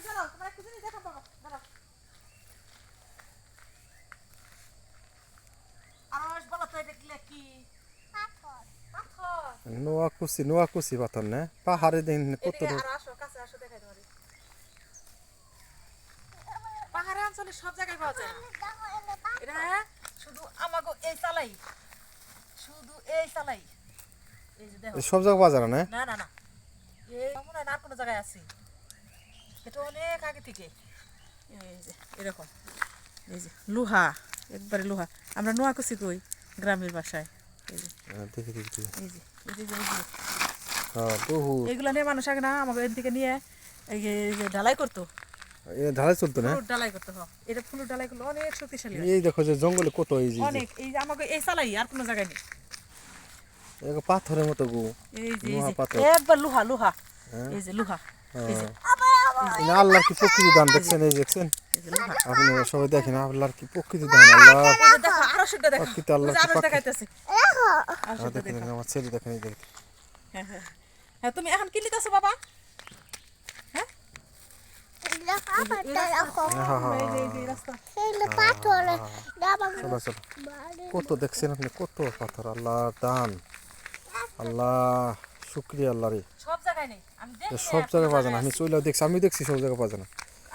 দাঁড়াও তোমার একটা জিনিস দেখা পাবো দাঁড়াও আরশ বলো তো দেখলে কি পাথর নোয়াকুচি পাথর না পাহাড়ে দিন কত এদিকে আর আসো কাছে আসো দেখাই তোমারে পাহাড়ে অঞ্চলে সব জায়গায় পাওয়া যায় এটা শুধু আমাগো এই চালাই শুধু এই চালাই এই যে দেখো সব জায়গা বাজার না না না না এই মনে হয় না আর কোনো জায়গায় আছে এটা অনেক আগে থেকে এই যে এরকম এই যে লোহা একবারে লোহা আমরা নোয়াকুচি কই গ্রামের ভাষায় এই যে দেখি এই যে এই যে এই যে বহু এগুলা নিয়ে মানুষ আগে না আমাকে এদিকে নিয়ে এই যে ঢালাই করতো ঢালাই চলতো না ফুলুর ঢালাই করতে হয় এটা ফুলুর ঢালাই করলে অনেক শক্তিশালী হয় এই দেখো যে জঙ্গলে কত এই যে অনেক এই যে আমাকে এই চালাই আর কোনো জায়গায় নেই পাথরের মতো গো এই যে লোহা পাথর একবার লোহা লোহা এই যে লোহা এই যে আল্লাহর কি প্রকৃতি দান দেখছেন এই দেখছেন এই যে লোহা আপনি সবাই দেখেন আল্লাহর কি প্রকৃতি দান আল্লাহ এই যে দেখো আরো শুদ্ধ দেখো প্রকৃতি আল্লাহর আরো দেখাইতেছে আরো শুদ্ধ দেখেন দেখো আমার ছেলে দেখেন এই দেখেন হ্যাঁ হ্যাঁ হ্যাঁ তুমি এখন কি লিখতেছো বাবা হ্যাঁ এই যে এই রাস্তা চলো চলো কত দেখছেন আপনি কত পাথর আল্লাহর দান আল্লাহ শুকরিয়া আল্লাহরে সব জায়গায় নেই আমি দেখি সব জায়গায় পাওয়া যায় না আমি চইলাও দেখছি আমি দেখছি সব জায়গায় পাওয়া যায় না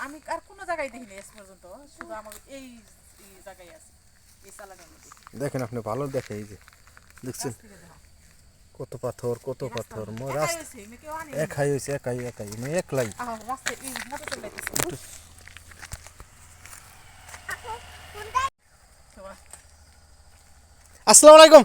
আমি আর কোনো জায়গায় দেখিনি আজ পর্যন্ত শুধু আমার এই জায়গায় আছে এই চালানের মধ্যে দেখেন আপনি ভালো দেখে এই যে দেখছেন থেকে দেখো কত পাথর মই একাই রাস্তা হয়েছে, কেউ আনেনি। একাই হয়েছে একাই মানে একলাই রাস্তায় এই মোটর চালাইতেছে আসসালামু আলাইকুম